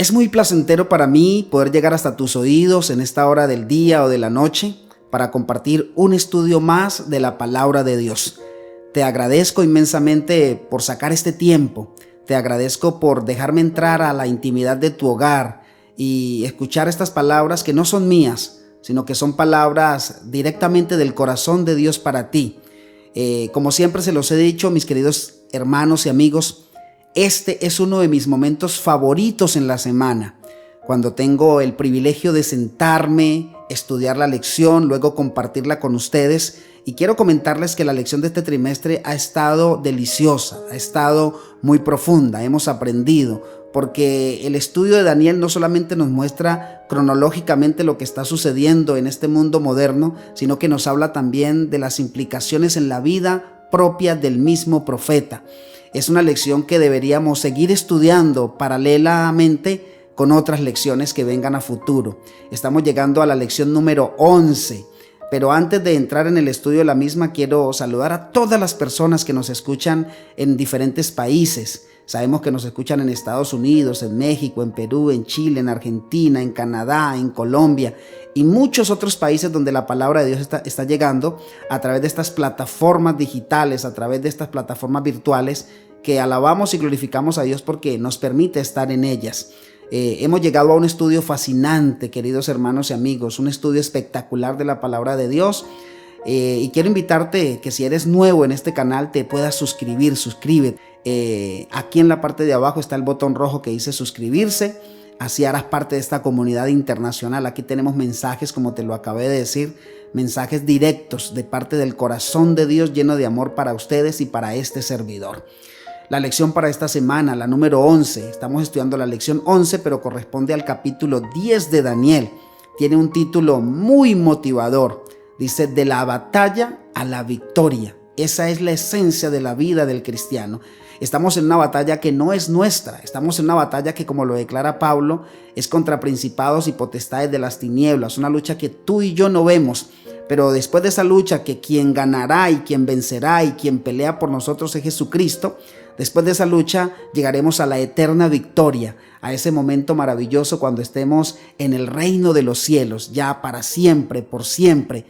Es muy placentero para mí poder llegar hasta tus oídos en esta hora del día o de la noche para compartir un estudio más de la palabra de Dios. Te agradezco inmensamente por sacar este tiempo. Te agradezco por dejarme entrar a la intimidad de tu hogar y escuchar estas palabras que no son mías, sino que son palabras directamente del corazón de Dios para ti. Como siempre se los he dicho, mis queridos hermanos y amigos, este es uno de mis momentos favoritos en la semana, cuando tengo el privilegio de sentarme, estudiar la lección, luego compartirla con ustedes. Y quiero comentarles que la lección de este trimestre ha estado deliciosa, ha estado muy profunda, hemos aprendido, porque el estudio de Daniel no solamente nos muestra cronológicamente lo que está sucediendo en este mundo moderno, sino que nos habla también de las implicaciones en la vida propia del mismo profeta. Es una lección que deberíamos seguir estudiando paralelamente con otras lecciones que vengan a futuro. Estamos llegando a la lección número 11. Pero antes de entrar en el estudio de la misma, quiero saludar a todas las personas que nos escuchan en diferentes países. Sabemos que nos escuchan en Estados Unidos, en México, en Perú, en Chile, en Argentina, en Canadá, en Colombia y muchos otros países donde la palabra de Dios está llegando a través de estas plataformas digitales, a través de estas plataformas virtuales que alabamos y glorificamos a Dios porque nos permite estar en ellas. Hemos llegado a un estudio fascinante, queridos hermanos y amigos, un estudio espectacular de la palabra de Dios. Y quiero invitarte que si eres nuevo en este canal te puedas suscribir, suscríbete. Aquí en la parte de abajo está el botón rojo que dice suscribirse. Así harás parte de esta comunidad internacional. Aquí tenemos mensajes, como te lo acabé de decir, mensajes directos de parte del corazón de Dios lleno de amor para ustedes y para este servidor. La lección para esta semana, la número 11. Estamos estudiando la lección 11, pero corresponde al capítulo 10 de Daniel. Tiene un título muy motivador. Dice, de la batalla a la victoria. Esa es la esencia de la vida del cristiano. Estamos en una batalla que no es nuestra. Estamos en una batalla que, como lo declara Pablo, es contra principados y potestades de las tinieblas. Una lucha que tú y yo no vemos. Pero después de esa lucha, que quien ganará y quien vencerá y quien pelea por nosotros es Jesucristo. Después de esa lucha llegaremos a la eterna victoria, a ese momento maravilloso cuando estemos en el reino de los cielos, ya para siempre, por siempre,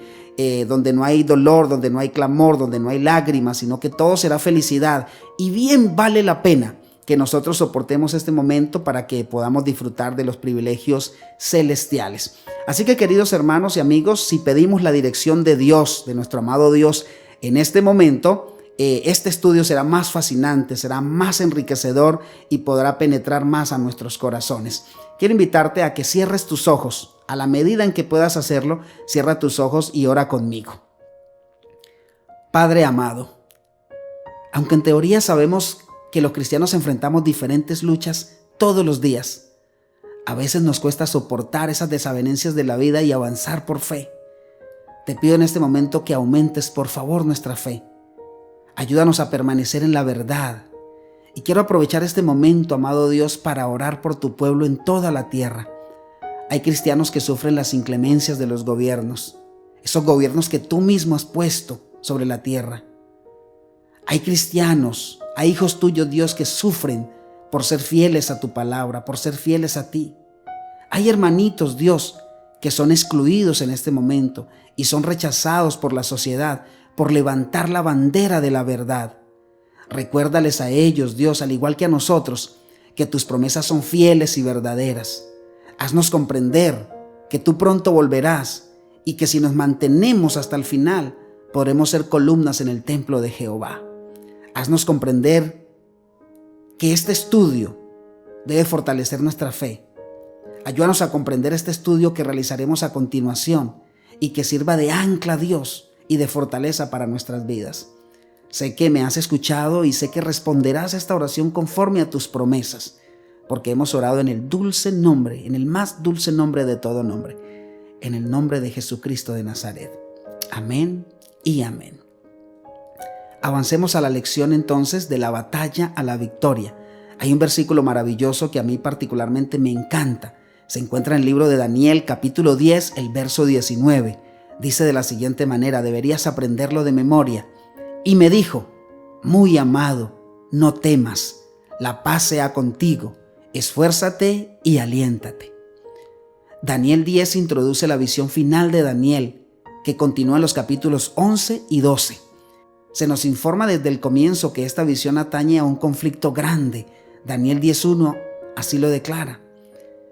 donde no hay dolor, donde no hay clamor, donde no hay lágrimas, sino que todo será felicidad. Y bien vale la pena que nosotros soportemos este momento para que podamos disfrutar de los privilegios celestiales. Así que, queridos hermanos y amigos, si pedimos la dirección de Dios, de nuestro amado Dios, en este momento, este estudio será más fascinante, será más enriquecedor y podrá penetrar más a nuestros corazones. Quiero invitarte a que cierres tus ojos. A la medida en que puedas hacerlo, cierra tus ojos y ora conmigo. Padre amado, aunque en teoría sabemos que los cristianos enfrentamos diferentes luchas todos los días, a veces nos cuesta soportar esas desavenencias de la vida y avanzar por fe. Te pido en este momento que aumentes, por favor, nuestra fe. Ayúdanos a permanecer en la verdad. Y quiero aprovechar este momento, amado Dios, para orar por tu pueblo en toda la tierra. Hay cristianos que sufren las inclemencias de los gobiernos, esos gobiernos que tú mismo has puesto sobre la tierra. Hay cristianos, hay hijos tuyos, Dios, que sufren por ser fieles a tu palabra, por ser fieles a ti. Hay hermanitos, Dios, que son excluidos en este momento y son rechazados por la sociedad por levantar la bandera de la verdad. Recuérdales a ellos, Dios, al igual que a nosotros, que tus promesas son fieles y verdaderas. Haznos comprender que tú pronto volverás y que si nos mantenemos hasta el final, podremos ser columnas en el templo de Jehová. Haznos comprender que este estudio debe fortalecer nuestra fe. Ayúdanos a comprender este estudio que realizaremos a continuación y que sirva de ancla a Dios y de fortaleza para nuestras vidas. Sé que me has escuchado y sé que responderás a esta oración conforme a tus promesas, porque hemos orado en el dulce nombre, en el más dulce nombre de todo nombre, en el nombre de Jesucristo de Nazaret. Amén y amén. Avancemos a la lección entonces de la batalla a la victoria. Hay un versículo maravilloso que a mí particularmente me encanta. Se encuentra en el libro de Daniel, capítulo 10, el verso 19. Dice de la siguiente manera, deberías aprenderlo de memoria. Y me dijo, muy amado, no temas, la paz sea contigo. Esfuérzate y aliéntate. Daniel 10 introduce la visión final de Daniel, que continúa en los capítulos 11 y 12. Se nos informa desde el comienzo que esta visión atañe a un conflicto grande. Daniel 10:1 así lo declara.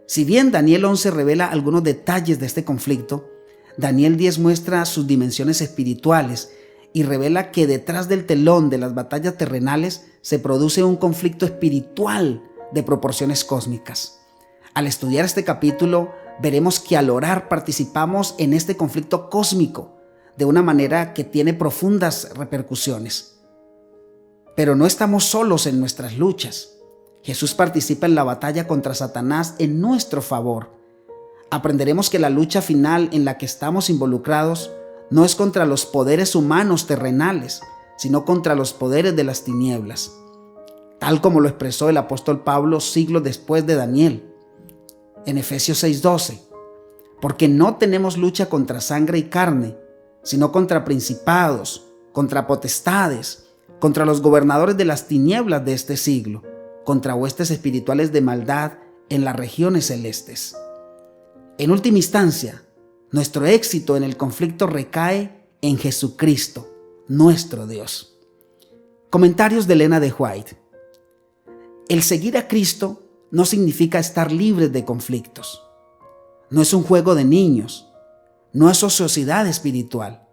Si bien Daniel 11 revela algunos detalles de este conflicto, Daniel 10 muestra sus dimensiones espirituales y revela que detrás del telón de las batallas terrenales se produce un conflicto espiritual de proporciones cósmicas. Al estudiar este capítulo, veremos que al orar participamos en este conflicto cósmico de una manera que tiene profundas repercusiones. Pero no estamos solos en nuestras luchas. Jesús participa en la batalla contra Satanás en nuestro favor. Aprenderemos que la lucha final en la que estamos involucrados no es contra los poderes humanos terrenales, sino contra los poderes de las tinieblas, tal como lo expresó el apóstol Pablo siglos después de Daniel. En Efesios 6:12, porque no tenemos lucha contra sangre y carne, sino contra principados, contra potestades, contra los gobernadores de las tinieblas de este siglo, contra huestes espirituales de maldad en las regiones celestes. En última instancia, nuestro éxito en el conflicto recae en Jesucristo, nuestro Dios. Comentarios de Elena de White. El seguir a Cristo no significa estar libres de conflictos. No es un juego de niños. No es ociosidad espiritual.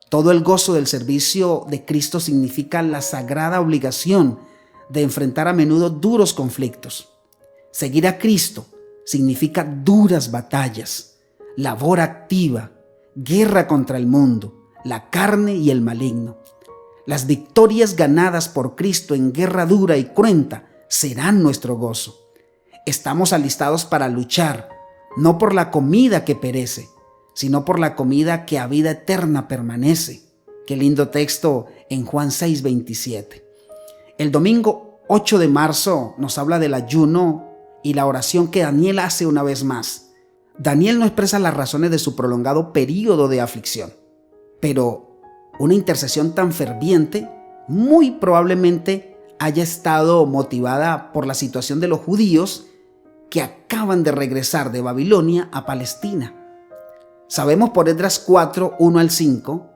Todo el gozo del servicio de Cristo significa la sagrada obligación de enfrentar a menudo duros conflictos. Seguir a Cristo significa duras batallas, labor activa, guerra contra el mundo, la carne y el maligno. Las victorias ganadas por Cristo en guerra dura y cruenta serán nuestro gozo. Estamos alistados para luchar, no por la comida que perece, sino por la comida que a vida eterna permanece. Qué lindo texto en Juan 6:27. El domingo 8 de marzo nos habla del ayuno y la oración que Daniel hace una vez más. Daniel no expresa las razones de su prolongado período de aflicción, pero una intercesión tan ferviente muy probablemente haya estado motivada por la situación de los judíos que acaban de regresar de Babilonia a Palestina. Sabemos por Esdras 4, 1 al 5,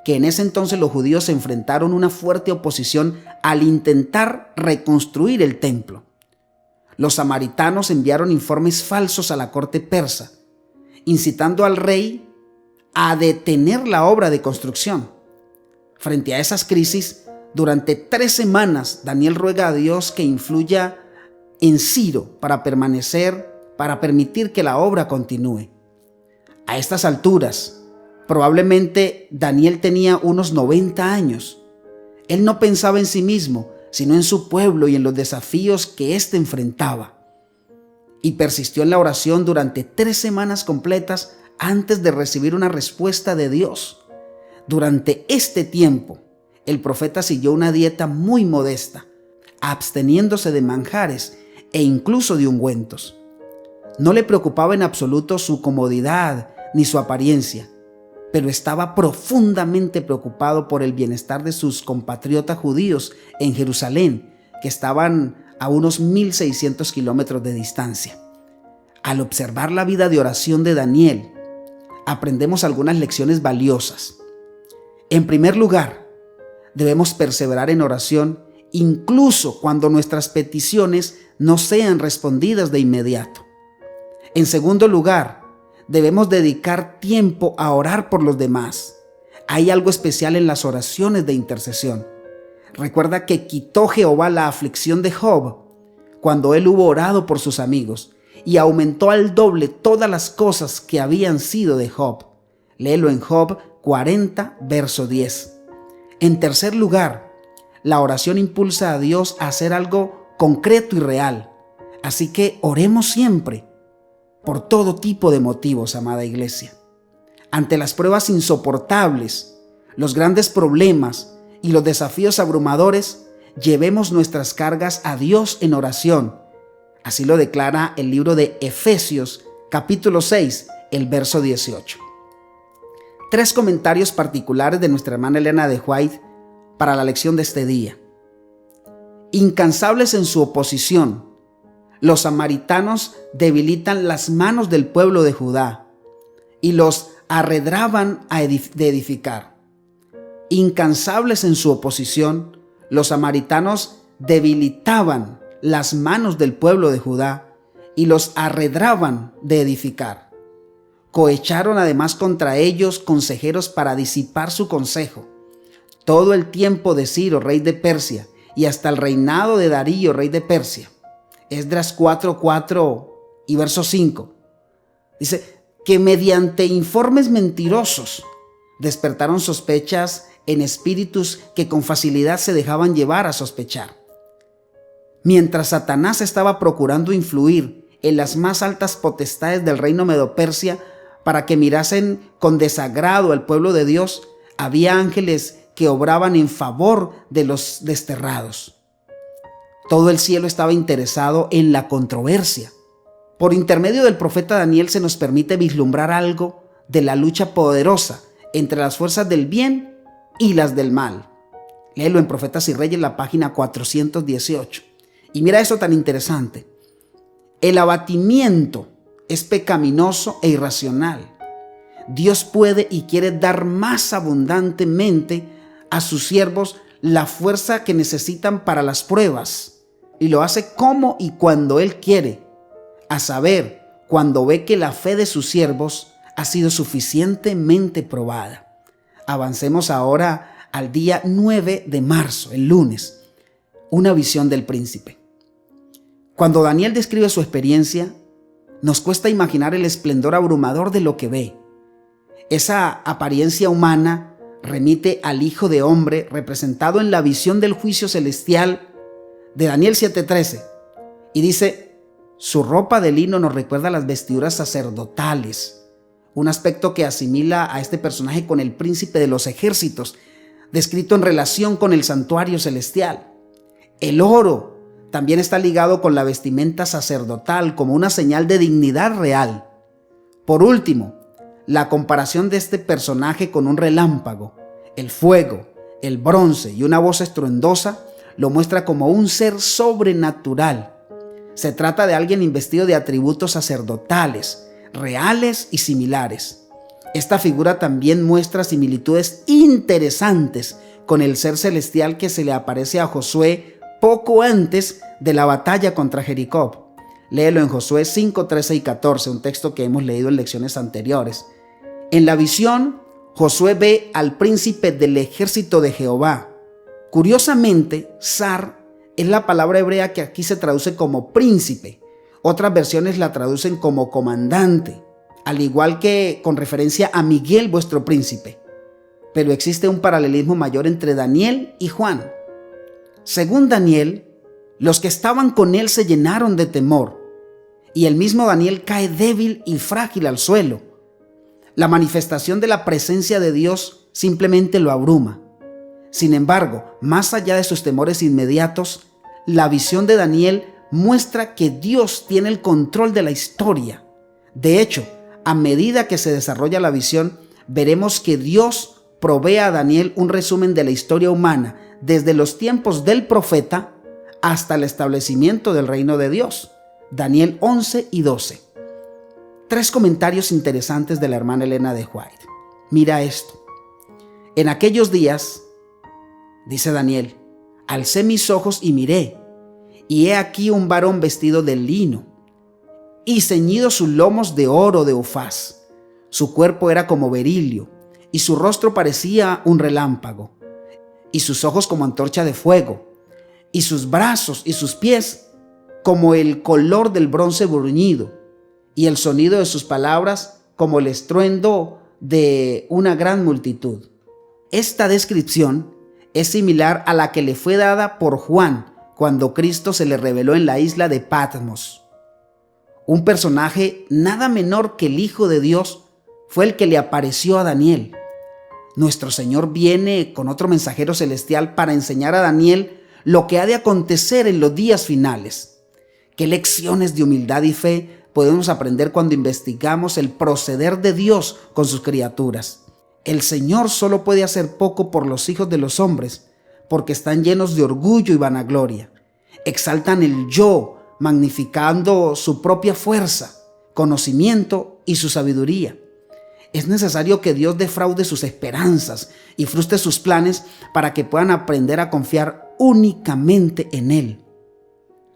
que en ese entonces los judíos se enfrentaron a una fuerte oposición al intentar reconstruir el templo. Los samaritanos enviaron informes falsos a la corte persa, incitando al rey a detener la obra de construcción. Frente a esas crisis, durante 3 semanas, Daniel ruega a Dios que influya en Ciro para permitir que la obra continúe. A estas alturas, probablemente Daniel tenía unos 90 años. Él no pensaba en sí mismo, sino en su pueblo y en los desafíos que éste enfrentaba. Y persistió en la oración durante 3 semanas completas antes de recibir una respuesta de Dios. Durante este tiempo, el profeta siguió una dieta muy modesta, absteniéndose de manjares e incluso de ungüentos. No le preocupaba en absoluto su comodidad ni su apariencia, pero estaba profundamente preocupado por el bienestar de sus compatriotas judíos en Jerusalén, que estaban a unos 1,600 kilómetros de distancia. Al observar la vida de oración de Daniel, aprendemos algunas lecciones valiosas. En primer lugar, debemos perseverar en oración incluso cuando nuestras peticiones no sean respondidas de inmediato. En segundo lugar, debemos dedicar tiempo a orar por los demás. Hay algo especial en las oraciones de intercesión. Recuerda que quitó Jehová la aflicción de Job cuando él hubo orado por sus amigos y aumentó al doble todas las cosas que habían sido de Job. Léelo en Job 40, verso 10. En tercer lugar, la oración impulsa a Dios a hacer algo concreto y real. Así que oremos siempre, por todo tipo de motivos, amada iglesia. Ante las pruebas insoportables, los grandes problemas y los desafíos abrumadores, llevemos nuestras cargas a Dios en oración. Así lo declara el libro de Efesios, capítulo 6, el verso 18. 3 comentarios particulares de nuestra hermana Elena de White para la lección de este día. Incansables en su oposición, los samaritanos debilitan las manos del pueblo de Judá y los arredraban de edificar. Incansables en su oposición, los samaritanos debilitaban las manos del pueblo de Judá y los arredraban de edificar. Cohecharon además contra ellos consejeros para disipar su consejo. Todo el tiempo de Ciro, rey de Persia, y hasta el reinado de Darío, rey de Persia. Esdras 4:4 y verso 5. Dice que mediante informes mentirosos despertaron sospechas en espíritus que con facilidad se dejaban llevar a sospechar. Mientras Satanás estaba procurando influir en las más altas potestades del reino Medo-Persia para que mirasen con desagrado al pueblo de Dios, había ángeles que obraban en favor de los desterrados. Todo el cielo estaba interesado en la controversia. Por intermedio del profeta Daniel se nos permite vislumbrar algo de la lucha poderosa entre las fuerzas del bien y las del mal. Léelo en Profetas y Reyes, la página 418. Y mira eso tan interesante. El abatimiento es pecaminoso e irracional. Dios puede y quiere dar más abundantemente a sus siervos la fuerza que necesitan para las pruebas, y lo hace como y cuando Él quiere, a saber, cuando ve que la fe de sus siervos ha sido suficientemente probada. Avancemos ahora al día 9 de marzo, el lunes, una visión del príncipe. Cuando Daniel describe su experiencia, nos cuesta imaginar el esplendor abrumador de lo que ve. Esa apariencia humana remite al Hijo de Hombre representado en la visión del juicio celestial de Daniel 7:13. Y dice, su ropa de lino nos recuerda las vestiduras sacerdotales, un aspecto que asimila a este personaje con el príncipe de los ejércitos, descrito en relación con el santuario celestial. El oro también está ligado con la vestimenta sacerdotal como una señal de dignidad real. Por último, la comparación de este personaje con un relámpago, el fuego, el bronce y una voz estruendosa lo muestra como un ser sobrenatural. Se trata de alguien investido de atributos sacerdotales, reales y similares. Esta figura también muestra similitudes interesantes con el ser celestial que se le aparece a Josué poco antes de la batalla contra Jericó. Léelo en Josué 5, 13 y 14, un texto que hemos leído en lecciones anteriores. En la visión, Josué ve al príncipe del ejército de Jehová. Curiosamente, Sar es la palabra hebrea que aquí se traduce como príncipe. Otras versiones la traducen como comandante, al igual que con referencia a Miguel, vuestro príncipe. Pero existe un paralelismo mayor entre Daniel y Juan. Según Daniel, los que estaban con él se llenaron de temor, y el mismo Daniel cae débil y frágil al suelo. La manifestación de la presencia de Dios simplemente lo abruma. Sin embargo, más allá de sus temores inmediatos, la visión de Daniel muestra que Dios tiene el control de la historia. De hecho, a medida que se desarrolla la visión, veremos que Dios provee a Daniel un resumen de la historia humana desde los tiempos del profeta hasta el establecimiento del reino de Dios. Daniel 11 y 12. 3 comentarios interesantes de la hermana Elena de White. Mira esto. En aquellos días, dice Daniel, alcé mis ojos y miré, y he aquí un varón vestido de lino, y ceñido sus lomos de oro de Ufaz. Su cuerpo era como berilio, y su rostro parecía un relámpago, y sus ojos como antorcha de fuego, y sus brazos y sus pies como el color del bronce bruñido, y el sonido de sus palabras como el estruendo de una gran multitud. Esta descripción es similar a la que le fue dada por Juan cuando Cristo se le reveló en la isla de Patmos. Un personaje nada menor que el Hijo de Dios fue el que le apareció a Daniel. Nuestro Señor viene con otro mensajero celestial para enseñar a Daniel lo que ha de acontecer en los días finales. ¿Qué lecciones de humildad y fe podemos aprender cuando investigamos el proceder de Dios con sus criaturas? El Señor solo puede hacer poco por los hijos de los hombres porque están llenos de orgullo y vanagloria. Exaltan el yo magnificando su propia fuerza, conocimiento y su sabiduría. Es necesario que Dios defraude sus esperanzas y frustre sus planes para que puedan aprender a confiar únicamente en Él.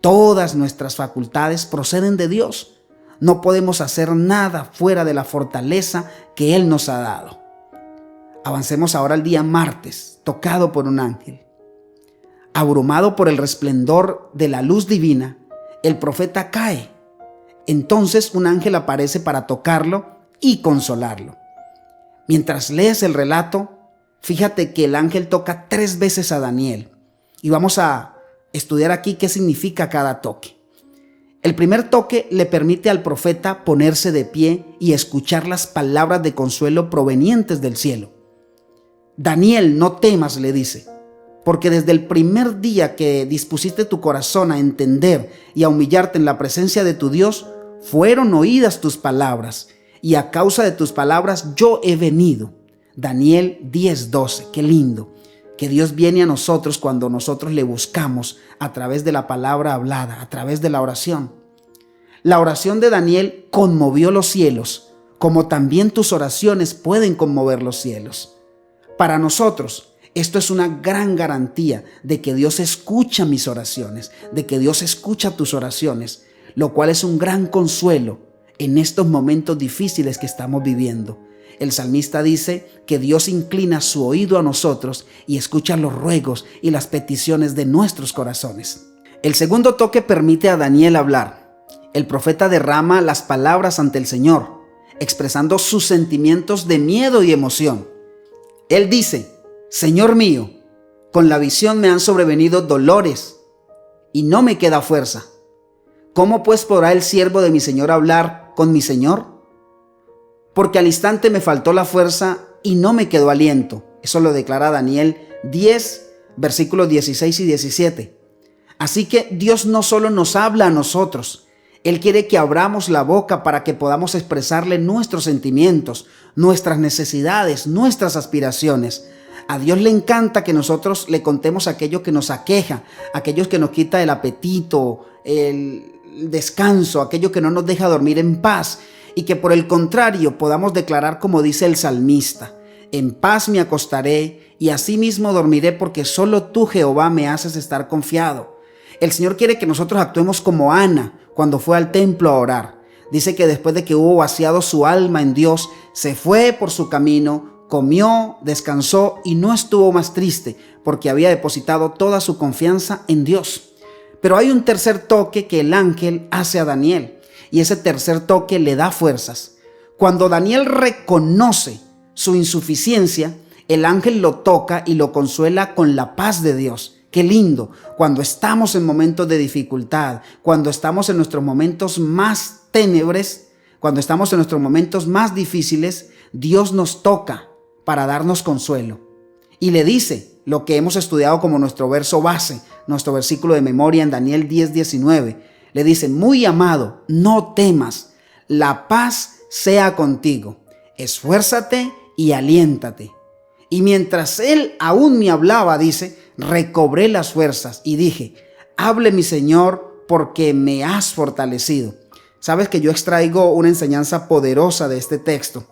Todas nuestras facultades proceden de Dios. No podemos hacer nada fuera de la fortaleza que Él nos ha dado. Avancemos ahora al día martes, tocado por un ángel. Abrumado por el resplandor de la luz divina, el profeta cae. Entonces un ángel aparece para tocarlo y consolarlo. Mientras lees el relato, fíjate que el ángel toca 3 veces a Daniel. Y vamos a estudiar aquí qué significa cada toque. El primer toque le permite al profeta ponerse de pie y escuchar las palabras de consuelo provenientes del cielo. Daniel, no temas, le dice, porque desde el primer día que dispusiste tu corazón a entender y a humillarte en la presencia de tu Dios, fueron oídas tus palabras, y a causa de tus palabras yo he venido. Daniel 10:12, qué lindo, que Dios viene a nosotros cuando nosotros le buscamos a través de la palabra hablada, a través de la oración. La oración de Daniel conmovió los cielos, como también tus oraciones pueden conmover los cielos. Para nosotros, esto es una gran garantía de que Dios escucha mis oraciones, de que Dios escucha tus oraciones, lo cual es un gran consuelo en estos momentos difíciles que estamos viviendo. El salmista dice que Dios inclina su oído a nosotros y escucha los ruegos y las peticiones de nuestros corazones. El segundo toque permite a Daniel hablar. El profeta derrama las palabras ante el Señor, expresando sus sentimientos de miedo y emoción. Él dice: Señor mío, con la visión me han sobrevenido dolores y no me queda fuerza. ¿Cómo pues podrá el siervo de mi Señor hablar con mi Señor? Porque al instante me faltó la fuerza y no me quedó aliento. Eso lo declara Daniel 10, versículos 16 y 17. Así que Dios no solo nos habla a nosotros, Él quiere que abramos la boca para que podamos expresarle nuestros sentimientos, nuestras necesidades, nuestras aspiraciones. A Dios le encanta que nosotros le contemos aquello que nos aqueja, aquello que nos quita el apetito, el descanso, aquello que no nos deja dormir en paz, y que por el contrario podamos declarar como dice el salmista: en paz me acostaré y asimismo dormiré, porque solo tú, Jehová, me haces estar confiado. El Señor quiere que nosotros actuemos como Ana cuando fue al templo a orar. Dice que después de que hubo vaciado su alma en Dios, se fue por su camino, comió, descansó y no estuvo más triste, porque había depositado toda su confianza en Dios. Pero hay un tercer toque que el ángel hace a Daniel, y ese tercer toque le da fuerzas. Cuando Daniel reconoce su insuficiencia, el ángel lo toca y lo consuela con la paz de Dios. Qué lindo, cuando estamos en momentos de dificultad, cuando estamos en nuestros momentos más ténebres, cuando estamos en nuestros momentos más difíciles, Dios nos toca para darnos consuelo. Y le dice lo que hemos estudiado como nuestro verso base, nuestro versículo de memoria en Daniel 10:19. Le dice: muy amado, no temas, la paz sea contigo, esfuérzate y aliéntate. Y mientras él aún me hablaba, dice, recobré las fuerzas y dije: hable mi Señor, porque me has fortalecido. Sabes que yo extraigo una enseñanza poderosa de este texto.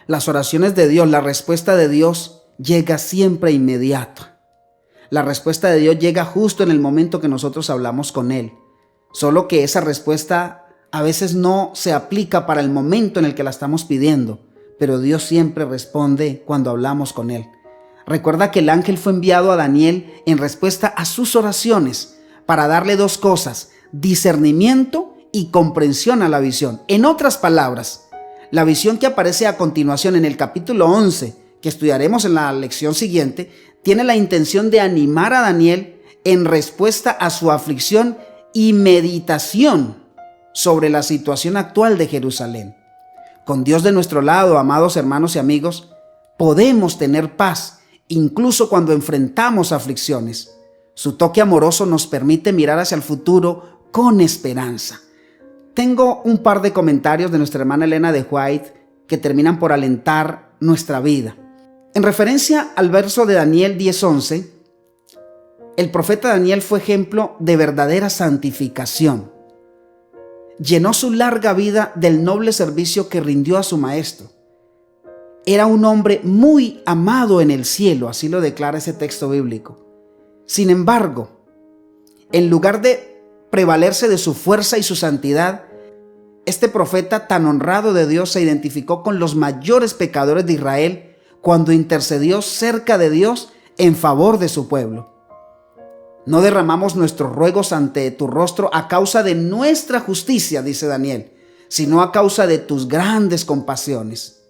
Las oraciones de Dios, la respuesta de Dios llega siempre inmediata. La respuesta de Dios llega justo en el momento que nosotros hablamos con Él. Solo que esa respuesta a veces no se aplica para el momento en el que la estamos pidiendo, pero Dios siempre responde cuando hablamos con Él. Recuerda que el ángel fue enviado a Daniel en respuesta a sus oraciones para darle 2 cosas: discernimiento y comprensión a la visión. En otras palabras, la visión que aparece a continuación en el capítulo 11, que estudiaremos en la lección siguiente, tiene la intención de animar a Daniel en respuesta a su aflicción y meditación sobre la situación actual de Jerusalén. Con Dios de nuestro lado, amados hermanos y amigos, podemos tener paz incluso cuando enfrentamos aflicciones. Su toque amoroso nos permite mirar hacia el futuro con esperanza. Tengo un par de comentarios de nuestra hermana Elena de White que terminan por alentar nuestra vida. En referencia al verso de Daniel 10:11, El profeta Daniel fue ejemplo de verdadera santificación. Llenó su larga vida del noble servicio que rindió a su maestro. Era un hombre muy amado en el cielo, así lo declara ese texto bíblico. Sin embargo, en lugar de prevalerse de su fuerza y su santidad, este profeta tan honrado de Dios se identificó con los mayores pecadores de Israel cuando intercedió cerca de Dios en favor de su pueblo. No derramamos nuestros ruegos ante tu rostro a causa de nuestra justicia, dice Daniel, sino a causa de tus grandes compasiones.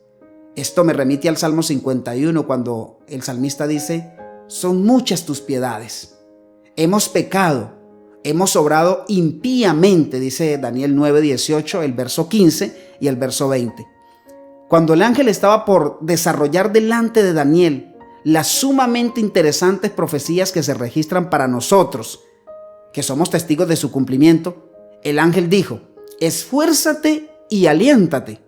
Esto me remite al Salmo 51, cuando el salmista dice: son muchas tus piedades. Hemos pecado, hemos obrado impíamente, dice Daniel 9:18, el verso 15 y el verso 20. Cuando el ángel estaba por desarrollar delante de Daniel las sumamente interesantes profecías que se registran para nosotros, que somos testigos de su cumplimiento, el ángel dijo: esfuérzate y aliéntate.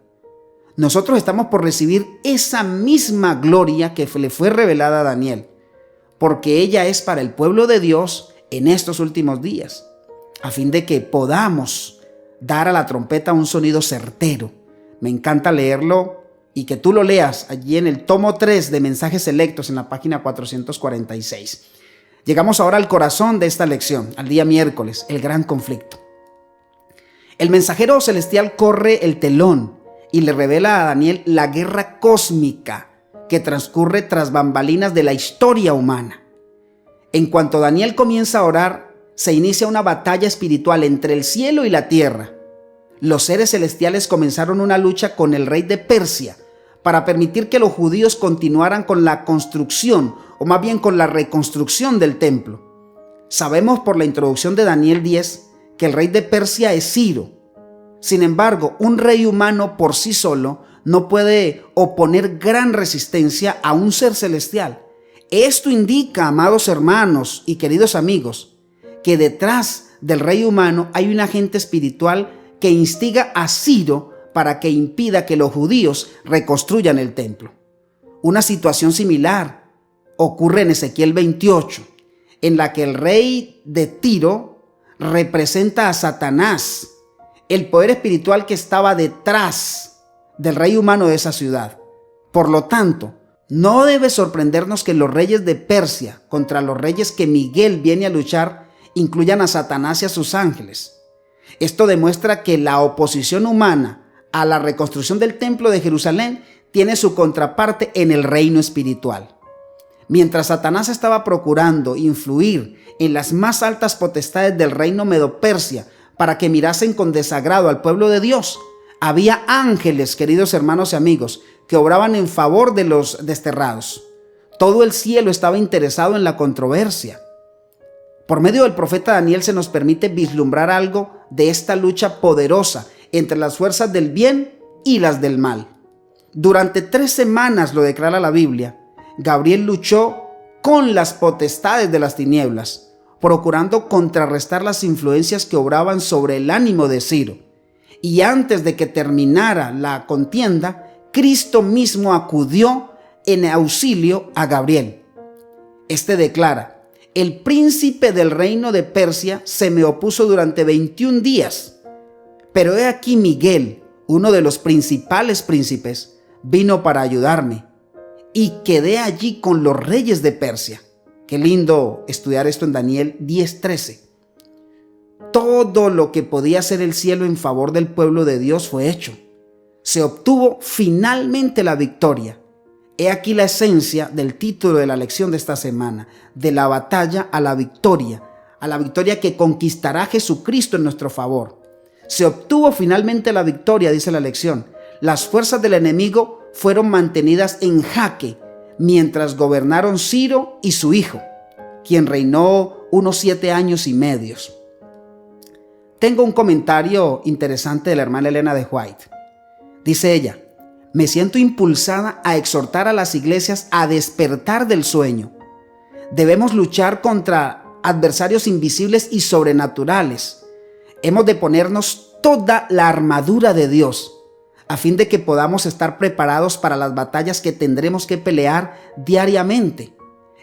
Nosotros estamos por recibir esa misma gloria que le fue revelada a Daniel, porque ella es para el pueblo de Dios en estos últimos días, a fin de que podamos dar a la trompeta un sonido certero. Me encanta leerlo y que tú lo leas allí en el tomo 3 de Mensajes Selectos en la página 446. Llegamos ahora al corazón de esta lección, al día miércoles, el gran conflicto. El mensajero celestial corre el telón y le revela a Daniel la guerra cósmica que transcurre tras bambalinas de la historia humana. En cuanto Daniel comienza a orar, se inicia una batalla espiritual entre el cielo y la tierra. Los seres celestiales comenzaron una lucha con el rey de Persia para permitir que los judíos continuaran con la construcción, o más bien con la reconstrucción del templo. Sabemos por la introducción de Daniel 10 que el rey de Persia es Ciro. Sin embargo, un rey humano por sí solo no puede oponer gran resistencia a un ser celestial. Esto indica, amados hermanos y queridos amigos, que detrás del rey humano hay un agente espiritual que instiga a Ciro para que impida que los judíos reconstruyan el templo. Una situación similar ocurre en Ezequiel 28, en la que el rey de Tiro representa a Satanás, el poder espiritual que estaba detrás del rey humano de esa ciudad. Por lo tanto, no debe sorprendernos que los reyes de Persia contra los reyes que Miguel viene a luchar incluyan a Satanás y a sus ángeles. Esto demuestra que la oposición humana a la reconstrucción del templo de Jerusalén tiene su contraparte en el reino espiritual. Mientras Satanás estaba procurando influir en las más altas potestades del reino Medo-Persia para que mirasen con desagrado al pueblo de Dios, había ángeles, queridos hermanos y amigos, que obraban en favor de los desterrados. Todo el cielo estaba interesado en la controversia. Por medio del profeta Daniel se nos permite vislumbrar algo de esta lucha poderosa entre las fuerzas del bien y las del mal. Durante 3 semanas, lo declara la Biblia, Gabriel luchó con las potestades de las tinieblas, procurando contrarrestar las influencias que obraban sobre el ánimo de Ciro. Y antes de que terminara la contienda, Cristo mismo acudió en auxilio a Gabriel. Este declara: el príncipe del reino de Persia se me opuso durante 21 días, pero he aquí Miguel, uno de los principales príncipes, vino para ayudarme y quedé allí con los reyes de Persia. Qué lindo estudiar esto en Daniel 10:13. Todo lo que podía hacer el cielo en favor del pueblo de Dios fue hecho. Se obtuvo finalmente la victoria. He aquí la esencia del título de la lección de esta semana: de la batalla a la victoria que conquistará Jesucristo en nuestro favor. Se obtuvo finalmente la victoria, dice la lección. Las fuerzas del enemigo fueron mantenidas en jaque mientras gobernaron Ciro y su hijo, quien reinó unos 7 años y medio. Tengo un comentario interesante de la hermana Elena de White. Dice ella: me siento impulsada a exhortar a las iglesias a despertar del sueño. Debemos luchar contra adversarios invisibles y sobrenaturales. Hemos de ponernos toda la armadura de Dios, a fin de que podamos estar preparados para las batallas que tendremos que pelear diariamente.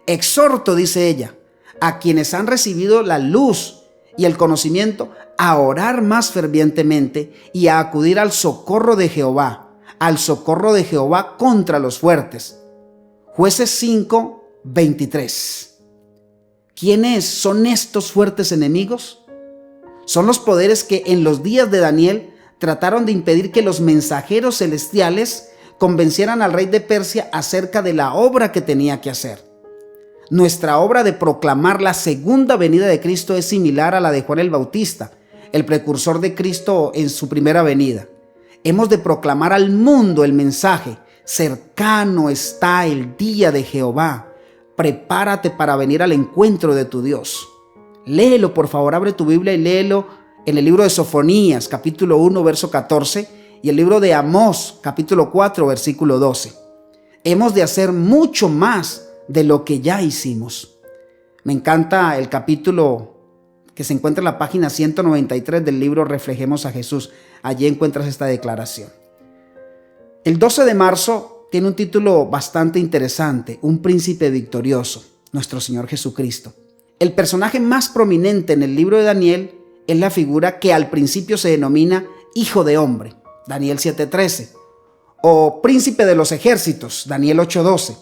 Exhorto, dice ella, a quienes han recibido la luz y el conocimiento a orar más fervientemente y a acudir al socorro de Jehová contra los fuertes. Jueces 5:23. ¿Quiénes son estos fuertes enemigos? Son los poderes que en los días de Daniel trataron de impedir que los mensajeros celestiales convencieran al rey de Persia acerca de la obra que tenía que hacer. Nuestra obra de proclamar la segunda venida de Cristo es similar a la de Juan el Bautista, el precursor de Cristo en su primera venida. Hemos de proclamar al mundo el mensaje: cercano está el día de Jehová. Prepárate para venir al encuentro de tu Dios. Léelo, por favor, abre tu Biblia y léelo en el libro de Sofonías, capítulo 1, verso 14, y el libro de Amós, capítulo 4, versículo 12. Hemos de hacer mucho más de lo que ya hicimos. Me encanta el capítulo que se encuentra en la página 193 del libro Reflejemos a Jesús. Allí encuentras esta declaración. El 12 de marzo tiene un título bastante interesante: Un príncipe victorioso, nuestro Señor Jesucristo. El personaje más prominente en el libro de Daniel es la figura que al principio se denomina Hijo de Hombre, Daniel 7:13, o Príncipe de los Ejércitos, Daniel 8:12.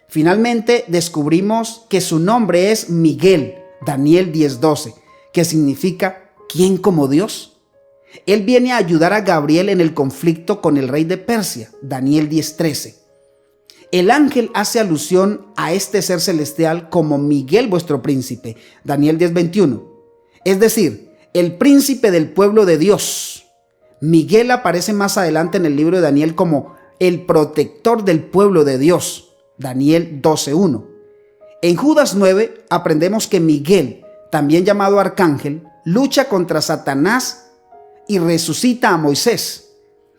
Finalmente descubrimos que su nombre es Miguel, Daniel 10:12, que significa ¿quién como Dios? Él viene a ayudar a Gabriel en el conflicto con el rey de Persia, Daniel 10:13. El ángel hace alusión a este ser celestial como Miguel vuestro príncipe, Daniel 10:21. Es decir, el príncipe del pueblo de Dios. Miguel aparece más adelante en el libro de Daniel como el protector del pueblo de Dios, Daniel 12:1. En Judas 9 aprendemos que Miguel, también llamado arcángel, lucha contra Satanás y resucita a Moisés.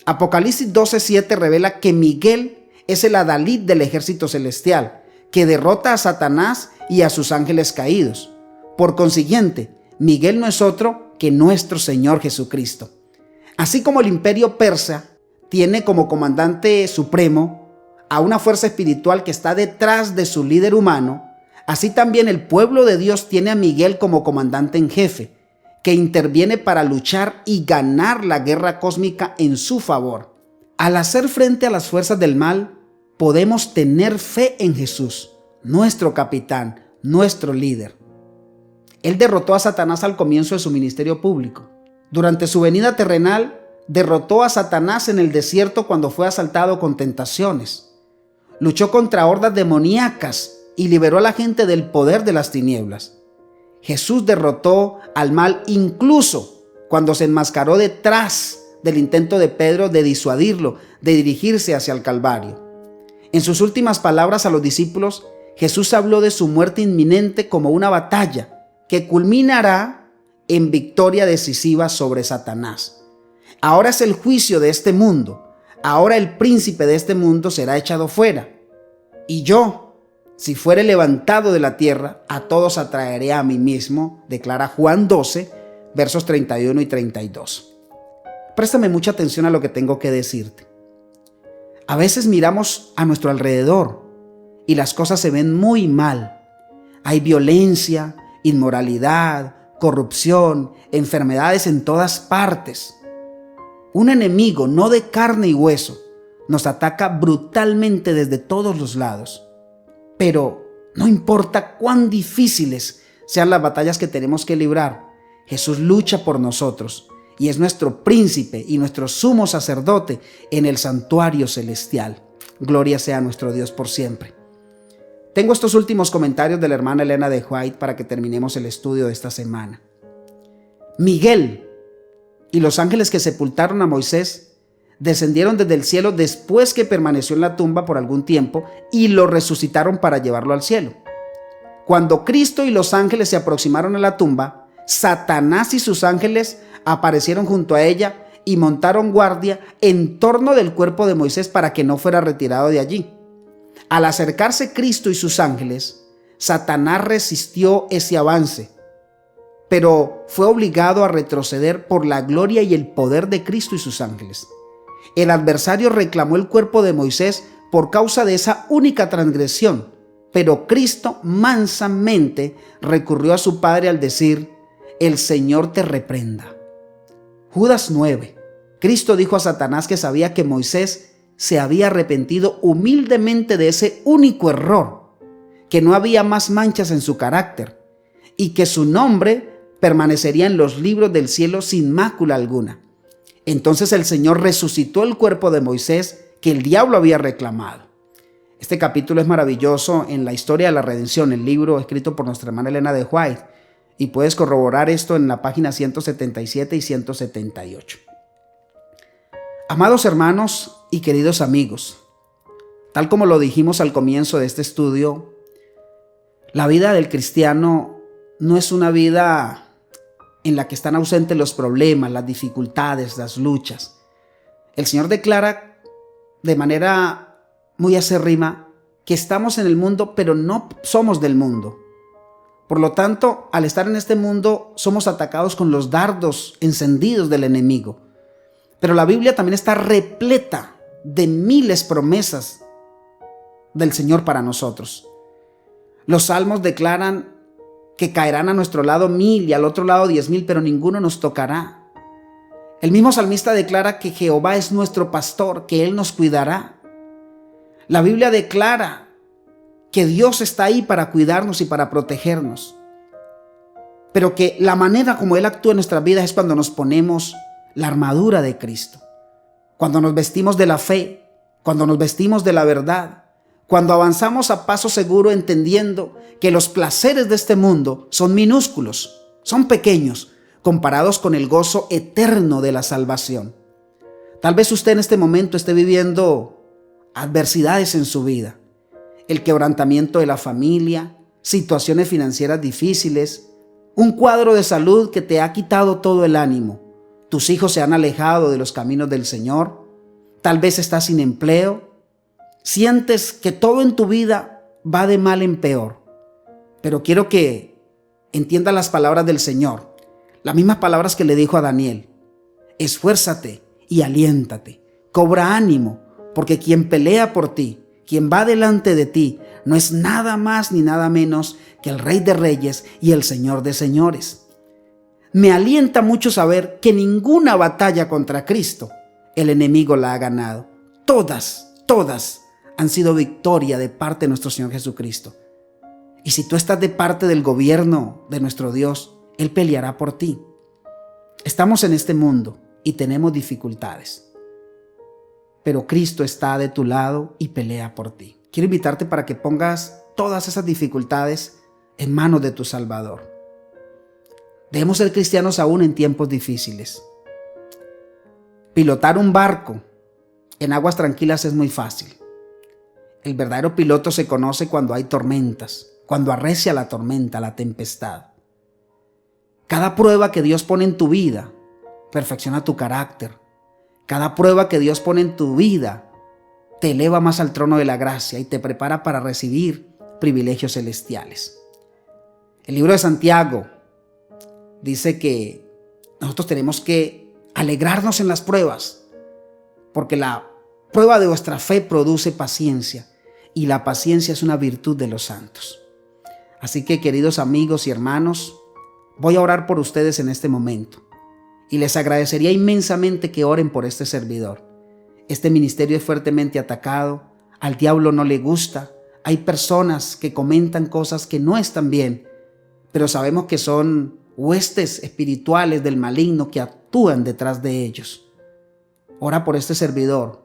Apocalipsis 12:7 revela que Miguel es el adalid del ejército celestial, que derrota a Satanás y a sus ángeles caídos. Por consiguiente, Miguel no es otro que nuestro Señor Jesucristo. Así como el imperio persa tiene como comandante supremo a una fuerza espiritual que está detrás de su líder humano, así también el pueblo de Dios tiene a Miguel como comandante en jefe, que interviene para luchar y ganar la guerra cósmica en su favor. Al hacer frente a las fuerzas del mal, podemos tener fe en Jesús, nuestro capitán, nuestro líder. Él derrotó a Satanás al comienzo de su ministerio público. Durante su venida terrenal, derrotó a Satanás en el desierto cuando fue asaltado con tentaciones. Luchó contra hordas demoníacas y liberó a la gente del poder de las tinieblas. Jesús derrotó al mal incluso cuando se enmascaró detrás del intento de Pedro de disuadirlo, de dirigirse hacia el Calvario. En sus últimas palabras a los discípulos, Jesús habló de su muerte inminente como una batalla que culminará en victoria decisiva sobre Satanás. Ahora es el juicio de este mundo. Ahora el príncipe de este mundo será echado fuera. Y yo, si fuere levantado de la tierra, a todos atraeré a mí mismo, declara Juan 12, versos 31 y 32. Préstame mucha atención a lo que tengo que decirte. A veces miramos a nuestro alrededor y las cosas se ven muy mal. Hay violencia, inmoralidad, corrupción, enfermedades en todas partes. Un enemigo no de carne y hueso nos ataca brutalmente desde todos los lados. Pero no importa cuán difíciles sean las batallas que tenemos que librar, Jesús lucha por nosotros y es nuestro príncipe y nuestro sumo sacerdote en el santuario celestial. Gloria sea a nuestro Dios por siempre. Tengo estos últimos comentarios de la hermana Elena de White para que terminemos el estudio de esta semana. Miguel y los ángeles que sepultaron a Moisés descendieron desde el cielo después que permaneció en la tumba por algún tiempo y lo resucitaron para llevarlo al cielo. Cuando Cristo y los ángeles se aproximaron a la tumba, Satanás y sus ángeles aparecieron junto a ella y montaron guardia en torno del cuerpo de Moisés para que no fuera retirado de allí. Al acercarse Cristo y sus ángeles, Satanás resistió ese avance, pero fue obligado a retroceder por la gloria y el poder de Cristo y sus ángeles. El adversario reclamó el cuerpo de Moisés por causa de esa única transgresión, Pero Cristo mansamente recurrió a su Padre al decir: el Señor te reprenda. Judas 9. Cristo dijo a Satanás que sabía que Moisés se había arrepentido humildemente de ese único error, que no había más manchas en su carácter y que su nombre permanecería en los libros del cielo sin mácula alguna. Entonces el Señor resucitó el cuerpo de Moisés que el diablo había reclamado. Este capítulo es maravilloso en la historia de la redención, el libro escrito por nuestra hermana Elena de White, y puedes corroborar esto en la página 177 y 178. Amados hermanos y queridos amigos, tal como lo dijimos al comienzo de este estudio, la vida del cristiano no es una vida en la que están ausentes los problemas, las dificultades, las luchas. El Señor declara de manera muy acérrima que estamos en el mundo, pero no somos del mundo. Por lo tanto, al estar en este mundo, somos atacados con los dardos encendidos del enemigo. Pero la Biblia también está repleta de miles promesas del Señor para nosotros. Los salmos declaran que caerán a nuestro lado 1000 y al otro lado 10,000, pero ninguno nos tocará. El mismo salmista declara que Jehová es nuestro pastor, que Él nos cuidará. La Biblia declara que Dios está ahí para cuidarnos y para protegernos, pero que la manera como Él actúa en nuestras vidas es cuando nos ponemos la armadura de Cristo, cuando nos vestimos de la fe, cuando nos vestimos de la verdad, cuando avanzamos a paso seguro entendiendo que los placeres de este mundo son minúsculos, son pequeños, comparados con el gozo eterno de la salvación. Tal vez usted en este momento esté viviendo adversidades en su vida, el quebrantamiento de la familia, situaciones financieras difíciles, un cuadro de salud que te ha quitado todo el ánimo, tus hijos se han alejado de los caminos del Señor, tal vez estás sin empleo, sientes que todo en tu vida va de mal en peor, pero quiero que entiendas las palabras del Señor, las mismas palabras que le dijo a Daniel: esfuérzate y aliéntate, cobra ánimo, porque quien pelea por ti, quien va delante de ti, no es nada más ni nada menos que el Rey de Reyes y el Señor de Señores. Me alienta mucho saber que ninguna batalla contra Cristo el enemigo la ha ganado. Todas han sido victoria de parte de nuestro Señor Jesucristo. Y si tú estás de parte del gobierno de nuestro Dios, Él peleará por ti. Estamos en este mundo y tenemos dificultades, pero Cristo está de tu lado y pelea por ti. Quiero invitarte para que pongas todas esas dificultades en manos de tu Salvador. Debemos ser cristianos aún en tiempos difíciles. Pilotar un barco en aguas tranquilas es muy fácil. El verdadero piloto se conoce cuando hay tormentas, cuando arrecia la tormenta, la tempestad. Cada prueba que Dios pone en tu vida perfecciona tu carácter. Cada prueba que Dios pone en tu vida te eleva más al trono de la gracia y te prepara para recibir privilegios celestiales. El libro de Santiago dice que nosotros tenemos que alegrarnos en las pruebas, porque la prueba de vuestra fe produce paciencia, y la paciencia es una virtud de los santos. Así que, queridos amigos y hermanos, voy a orar por ustedes en este momento. Y les agradecería inmensamente que oren por este servidor. Este ministerio es fuertemente atacado, al diablo no le gusta, hay personas que comentan cosas que no están bien, pero sabemos que son huestes espirituales del maligno que actúan detrás de ellos. Ora por este servidor,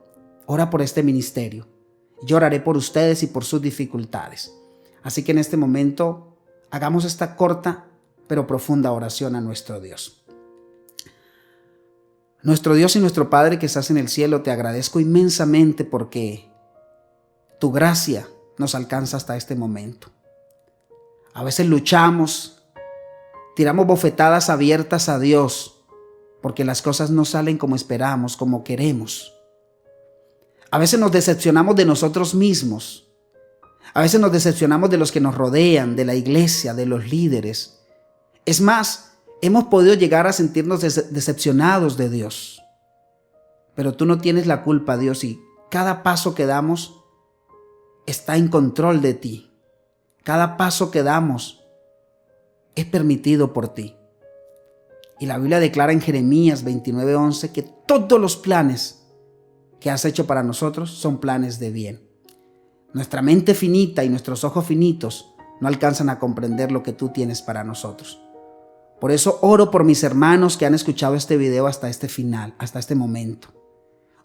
ora por este ministerio. Yo oraré por ustedes y por sus dificultades. Así que en este momento hagamos esta corta pero profunda oración a nuestro Dios. Nuestro Dios y nuestro Padre que estás en el cielo, te agradezco inmensamente porque tu gracia nos alcanza hasta este momento. A veces luchamos, tiramos bofetadas abiertas a Dios porque las cosas no salen como esperamos, como queremos. A veces nos decepcionamos de nosotros mismos. A veces nos decepcionamos de los que nos rodean, de la iglesia, de los líderes. Es más, hemos podido llegar a sentirnos decepcionados de Dios. Pero tú no tienes la culpa, Dios, y cada paso que damos está en control de ti. Cada paso que damos es permitido por ti. Y la Biblia declara en Jeremías 29:11 que todos los planes que has hecho para nosotros son planes de bien. Nuestra mente finita y nuestros ojos finitos no alcanzan a comprender lo que tú tienes para nosotros. Por eso oro por mis hermanos que han escuchado este video hasta este final, hasta este momento.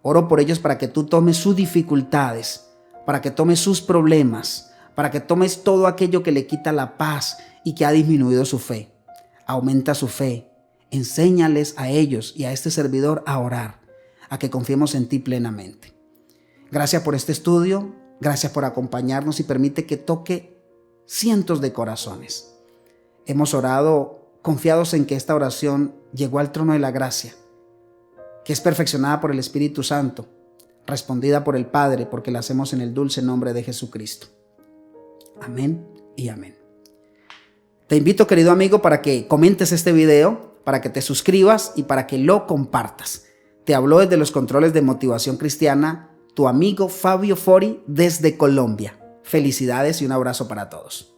Oro por ellos para que tú tomes sus dificultades, para que tomes sus problemas, para que tomes todo aquello que le quita la paz y que ha disminuido su fe. Aumenta su fe. Enséñales a ellos y a este servidor a orar, a que confiemos en ti plenamente. Gracias por este estudio, gracias por acompañarnos y permite que toque cientos de corazones. Hemos orado confiados en que esta oración llegó al trono de la gracia, que es perfeccionada por el Espíritu Santo, respondida por el Padre, porque la hacemos en el dulce nombre de Jesucristo. Amén y amén. Te invito, querido amigo, para que comentes este video, para que te suscribas y para que lo compartas. Te habló desde los controles de Motivación Cristiana tu amigo Fabio Fori desde Colombia. Felicidades y un abrazo para todos.